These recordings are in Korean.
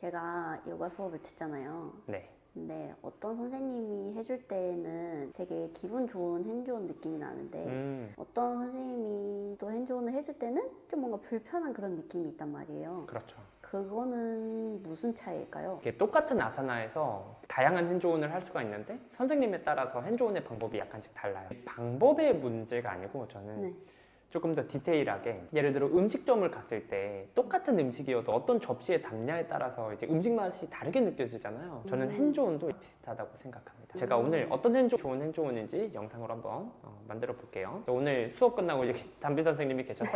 제가 요가 수업을 듣잖아요. 네. 근데 어떤 선생님이 해줄 때는 되게 기분 좋은 핸즈온 느낌이 나는데 어떤 선생님이 또 핸즈온을 해줄 때는 좀 뭔가 불편한 그런 느낌이 있단 말이에요. 그렇죠. 그거는 무슨 차이일까요? 이게 똑같은 아사나에서 다양한 핸즈온을 할 수가 있는데 선생님에 따라서 핸즈온의 방법이 약간씩 달라요. 방법의 문제가 아니고 저는 네. 조금 더 디테일하게, 예를 들어 음식점을 갔을 때 똑같은 음식이어도 어떤 접시에 담냐에 따라서 이제 음식 맛이 다르게 느껴지잖아요. 저는 핸즈온도 비슷하다고 생각합니다. 제가 오늘 어떤 좋은 핸즈온인지 영상으로 한번 만들어 볼게요. 오늘 수업 끝나고 여기 담비 선생님이 계셔서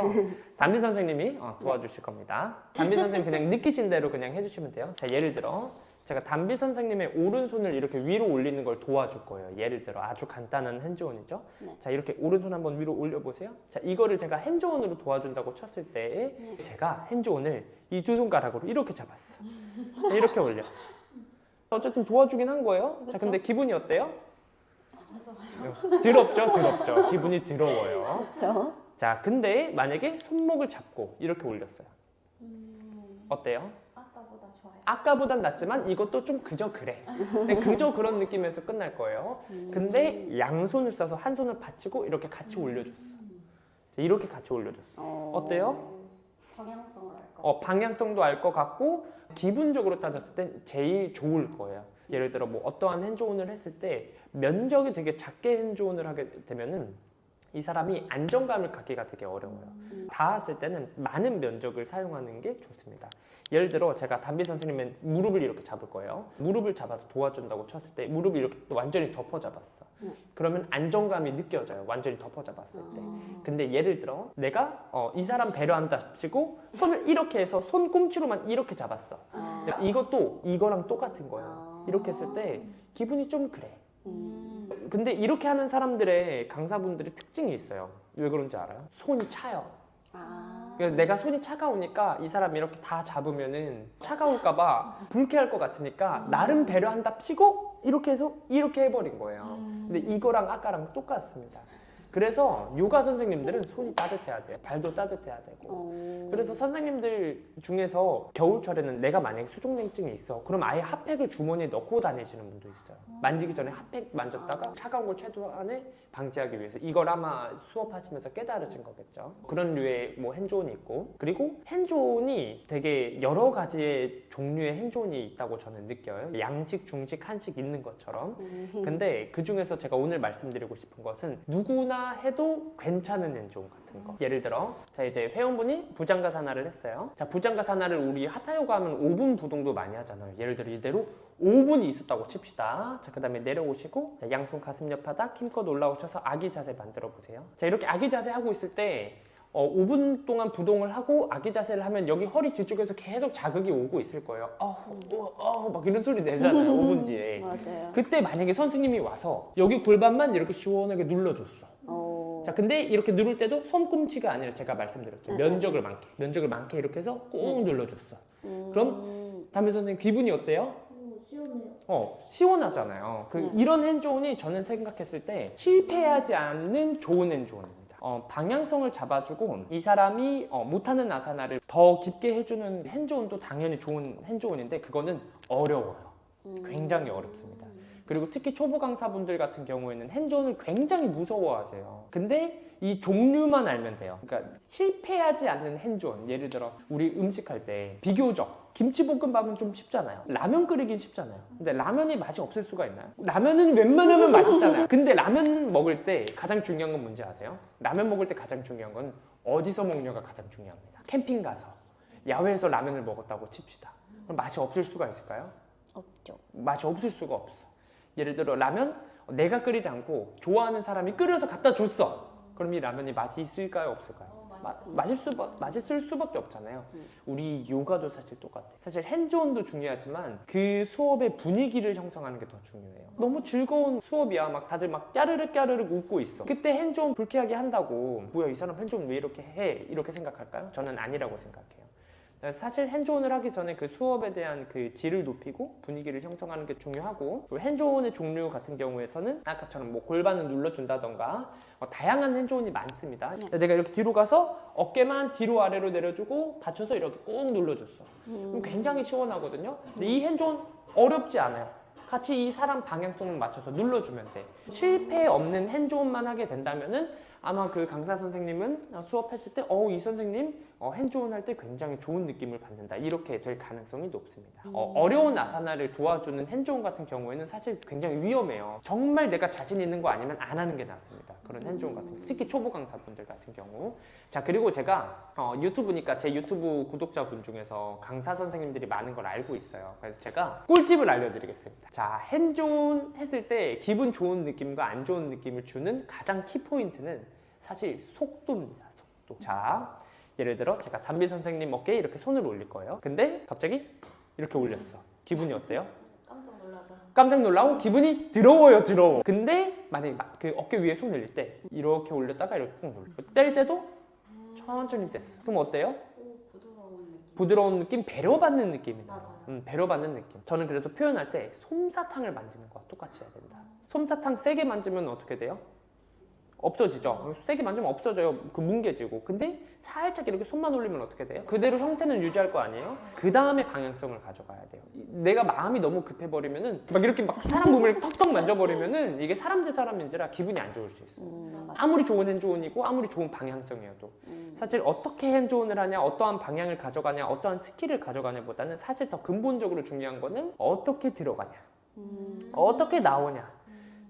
담비 선생님이 도와주실 겁니다. 담비 선생님 그냥 느끼신 대로 그냥 해주시면 돼요. 자, 예를 들어 제가 담비 선생님의 오른손을 이렇게 위로 올리는 걸 도와줄 거예요. 예를 들어 아주 간단한 핸즈온이죠. 네. 자, 이렇게 오른손 한번 위로 올려보세요. 자, 이거를 제가 핸즈온으로 도와준다고 쳤을 때 제가 핸즈온을 이 두 손가락으로 이렇게 잡았어. 자, 이렇게 올려. 어쨌든 도와주긴 한 거예요. 그쵸? 자, 근데 기분이 어때요? 좋아요. 더럽죠? 더럽죠? 기분이 더러워요. 그렇죠? 자, 근데 만약에 손목을 잡고 이렇게 올렸어요. 어때요? 아까보다 좋아요. 아까보단 낫지만 이것도 좀 그저 그래. 근데 그저 그런 느낌에서 끝날 거예요. 근데 양손을 써서 한 손을 받치고 이렇게 같이 올려줬어. 자, 이렇게 같이 올려줬어. 어때요? 방향성을 알 것. 방향성도 알 것 같고 기분적으로 따졌을 땐 제일 좋을 거예요. 예를 들어 뭐 어떠한 핸즈온을 했을 때 면적이 되게 작게 핸즈온을 하게 되면은 이 사람이 안정감을 갖기가 되게 어려워요. 닿았을 때는 많은 면적을 사용하는 게 좋습니다. 예를 들어 제가 담비 선생님은 무릎을 이렇게 잡을 거예요. 무릎을 잡아서 도와준다고 쳤을 때 무릎이 이렇게 완전히 덮어 잡았어. 그러면 안정감이 느껴져요. 완전히 덮어 잡았을 때. 근데 예를 들어 내가 이 사람 배려한다 치고 손을 이렇게 해서 손꿈치로만 이렇게 잡았어. 이것도 이거랑 똑같은 거예요. 이렇게 했을 때 기분이 좀 그래. 근데 이렇게 하는 사람들의 강사분들의 특징이 있어요. 왜 그런지 알아요? 손이 차요. 그래서 내가 손이 차가우니까 이 사람이 이렇게 다 잡으면은 차가울까봐 불쾌할 것 같으니까 나름 배려한다 치고 이렇게 해서 이렇게 해버린 거예요. 근데 이거랑 아까랑 똑같습니다. 그래서 요가 선생님들은 손이 따뜻해야 돼요. 발도 따뜻해야 되고. 그래서 선생님들 중에서 겨울철에는 내가 만약에 수족냉증이 있어. 그럼 아예 핫팩을 주머니에 넣고 다니시는 분도 있어요. 만지기 전에 핫팩 만졌다가 차가운 걸 최소한에 방지하기 위해서. 이걸 아마 수업하시면서 깨달으신 거겠죠. 그런 류의 뭐 핸즈온이 있고, 그리고 핸즈온이 되게 여러 가지의 종류의 핸즈온이 있다고 저는 느껴요. 양식, 중식, 한식 있는 것처럼. 근데 그 중에서 제가 오늘 말씀드리고 싶은 것은 누구나 해도 괜찮은 핸즈온 같은 거. 예를 들어 자, 이제 회원분이 부장가사나를 했어요. 자, 부장가사나를 우리 하타요가 하면 5분 부동도 많이 하잖아요. 예를 들어 이대로 5분이 있었다고 칩시다. 자, 그 다음에 내려오시고 자, 양손 가슴 옆 바닥 힘껏 올라오셔서 아기 자세 만들어 보세요. 자, 이렇게 아기 자세 하고 있을 때 5분 동안 부동을 하고 아기 자세를 하면 여기 허리 뒤쪽에서 계속 자극이 오고 있을 거예요. 막 이런 소리 내잖아요. 5분 뒤에. 맞아요. 그때 만약에 선생님이 와서 여기 골반만 이렇게 시원하게 눌러줬어. 자, 근데 이렇게 누를 때도 손꿈치가 아니라 제가 말씀드렸죠. 면적을 많게 이렇게 해서 꾹 눌러줬어. 그럼 담임 선생님 기분이 어때요? 시원해요. 시원하잖아요. 이런 핸즈온이 저는 생각했을 때 실패하지 않는 좋은 핸즈온입니다. 방향성을 잡아주고 이 사람이 못하는 아사나를 더 깊게 해주는 핸즈온도 당연히 좋은 핸즈온인데 그거는 어려워요. 굉장히 어렵습니다. 그리고 특히 초보 강사분들 같은 경우에는 핸즈온을 굉장히 무서워하세요. 근데 이 종류만 알면 돼요. 그러니까 실패하지 않는 핸즈온. 예를 들어 우리 음식할 때 비교적 김치볶음밥은 좀 쉽잖아요. 라면 끓이긴 쉽잖아요. 근데 라면이 맛이 없을 수가 있나요? 라면은 웬만하면 맛있잖아요. 근데 라면 먹을 때 가장 중요한 건 뭔지 아세요? 라면 먹을 때 가장 중요한 건 어디서 먹냐가 가장 중요합니다. 캠핑 가서 야외에서 라면을 먹었다고 칩시다. 그럼 맛이 없을 수가 있을까요? 없죠. 맛이 없을 수가 없어. 예를 들어 라면 내가 끓이지 않고 좋아하는 사람이 끓여서 갖다 줬어. 그럼 이 라면이 맛이 있을까요? 없을까요? 맛있을 수밖에 없잖아요. 우리 요가도 사실 똑같아요. 사실 핸즈온도 중요하지만 그 수업의 분위기를 형성하는 게 더 중요해요. 너무 즐거운 수업이야. 막 다들 막 까르륵 웃고 있어. 그때 핸즈온 불쾌하게 한다고 뭐야 이 사람 핸즈온 왜 이렇게 해? 이렇게 생각할까요? 저는 아니라고 생각해요. 사실 핸즈온을 하기 전에 그 수업에 대한 그 질을 높이고 분위기를 형성하는 게 중요하고, 핸즈온의 종류 같은 경우에서는 아까처럼 뭐 골반을 눌러준다던가 다양한 핸즈온이 많습니다. 내가 이렇게 뒤로 가서 어깨만 뒤로 아래로 내려주고 받쳐서 이렇게 꾹 눌러줬어. 그럼 굉장히 시원하거든요. 근데 이 핸즈온 어렵지 않아요. 같이 이 사람 방향성을 맞춰서 눌러주면 돼. 실패 없는 핸즈온만 하게 된다면은 아마 그 강사 선생님은 수업했을 때 이 선생님 핸즈온 할 때 굉장히 좋은 느낌을 받는다, 이렇게 될 가능성이 높습니다. 어려운 아사나를 도와주는 핸즈온 같은 경우에는 사실 굉장히 위험해요. 정말 내가 자신 있는 거 아니면 안 하는 게 낫습니다. 그런 핸즈온 같은 경우, 특히 초보 강사분들 같은 경우. 자, 그리고 제가 유튜브니까 제 유튜브 구독자분 중에서 강사 선생님들이 많은 걸 알고 있어요. 그래서 제가 꿀팁을 알려드리겠습니다. 자, 핸즈온 했을 때 기분 좋은 느낌과 안 좋은 느낌을 주는 가장 키포인트는 사실 속도입니다. 속도. 자, 예를 들어 제가 담비 선생님 어깨에 이렇게 손을 올릴 거예요. 근데 갑자기 이렇게 올렸어. 기분이 어때요? 깜짝 놀라죠. 깜짝 놀라고 기분이 더러워요. 더러워. 근데 만약에 그 어깨 위에 손을 올릴 때 이렇게 올렸다가 이렇게 꾹 올려. 뗄 때도 천천히 뗐어. 그럼 어때요? 부드러운 느낌. 부드러운 느낌, 배려받는 느낌이다. 맞아요. 배려받는 느낌. 저는 그래서 표현할 때 솜사탕을 만지는 거와 똑같이 해야 된다. 솜사탕 세게 만지면 어떻게 돼요? 없어지죠. 세게 만지면 없어져요. 그 뭉개지고. 근데 살짝 이렇게 손만 올리면 어떻게 돼요? 그대로 형태는 유지할 거 아니에요? 그 다음에 방향성을 가져가야 돼요. 내가 마음이 너무 급해버리면은 막 이렇게 막 사람 몸을 턱턱 만져버리면은 이게 사람 대 사람인지라 기분이 안 좋을 수 있어요. 아무리 좋은 핸즈온이고 아무리 좋은 방향성이어도 사실 어떻게 핸즈온을 하냐, 어떠한 방향을 가져가냐, 어떠한 스킬을 가져가냐보다는 사실 더 근본적으로 중요한 거는 어떻게 들어가냐, 어떻게 나오냐,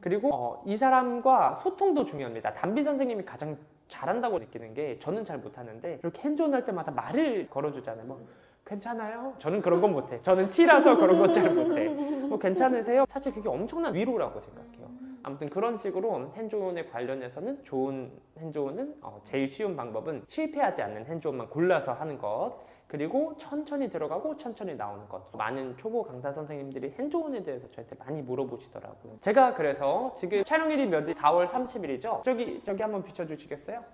그리고 이 사람과 소통도 중요합니다. 담비 선생님이 가장 잘한다고 느끼는 게, 저는 잘 못하는데 이렇게 핸즈온 할 때마다 말을 걸어주잖아요. 뭐 괜찮아요? 저는 그런 건 못해. 저는 T라서 그런 건 잘 못해. 뭐 괜찮으세요? 사실 그게 엄청난 위로라고 생각해요. 아무튼 그런 식으로 핸즈온에 관련해서는 좋은 핸즈온은 제일 쉬운 방법은 실패하지 않는 핸즈온만 골라서 하는 것, 그리고 천천히 들어가고 천천히 나오는 것. 많은 초보 강사 선생님들이 핸즈온에 대해서 저한테 많이 물어보시더라고요. 제가 그래서 지금 촬영일이 몇일? 4월 30일이죠? 저기 한번 비춰주시겠어요?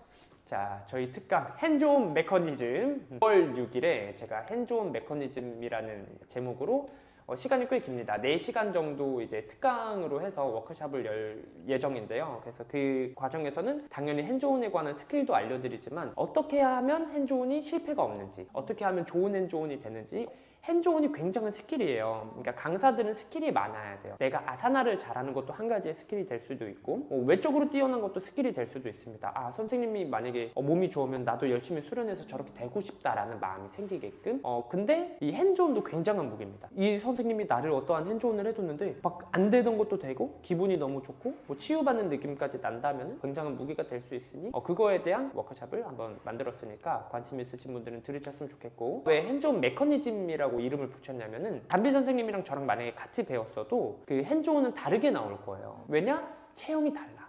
자, 저희 특강 핸즈온 메커니즘 5월 6일에 제가 핸즈온 메커니즘이라는 제목으로 시간이 꽤 깁니다. 4시간 정도 이제 특강으로 해서 워크숍을 열 예정인데요. 그래서 그 과정에서는 당연히 핸즈온에 관한 스킬도 알려드리지만, 어떻게 하면 핸즈온이 실패가 없는지, 어떻게 하면 좋은 핸즈온이 되는지. 핸즈온이 굉장한 스킬이에요. 그러니까 강사들은 스킬이 많아야 돼요. 내가 아사나를 잘하는 것도 한 가지의 스킬이 될 수도 있고, 외적으로 뛰어난 것도 스킬이 될 수도 있습니다. 선생님이 만약에 몸이 좋으면 나도 열심히 수련해서 저렇게 되고 싶다라는 마음이 생기게끔. 근데 이 핸즈온도 굉장한 무기입니다. 이 선생님이 나를 어떠한 핸즈온을 해줬는데 막 안 되던 것도 되고 기분이 너무 좋고 뭐 치유받는 느낌까지 난다면 굉장한 무기가 될 수 있으니 그거에 대한 워크숍을 한번 만들었으니까 관심 있으신 분들은 들으셨으면 좋겠고, 왜 핸즈온 메커니즘이라고 이름을 붙였냐면은, 담비 선생님이랑 저랑 만약에 같이 배웠어도 그 핸즈온은 다르게 나올 거예요. 왜냐? 체형이 달라.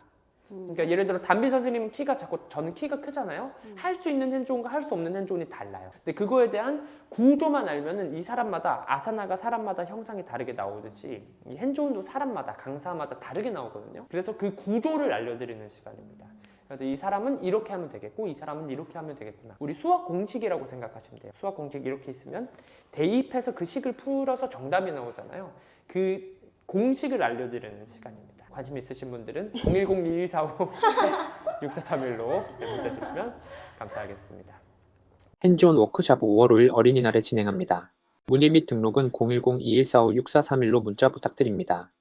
그러니까 예를 들어 담비 선생님은 키가 작고 저는 키가 크잖아요. 할 수 있는 핸즈온과 할 수 없는 핸즈온이 달라요. 근데 그거에 대한 구조만 알면은 이 사람마다 아사나가 사람마다 형상이 다르게 나오듯이 이 핸즈온도 사람마다 강사마다 다르게 나오거든요. 그래서 그 구조를 알려드리는 시간입니다. 그래서 이 사람은 이렇게 하면 되겠고 이 사람은 이렇게 하면 되겠구나. 우리 수학 공식이라고 생각하시면 돼요. 수학 공식 이렇게 있으면 대입해서 그 식을 풀어서 정답이 나오잖아요. 그 공식을 알려드리는 시간입니다. 관심 있으신 분들은 010-2145-6431로 문자 주시면 감사하겠습니다. 핸즈온 워크숍 5월 5일 어린이날에 진행합니다. 문의 및 등록은 010-2145-6431로 문자 부탁드립니다.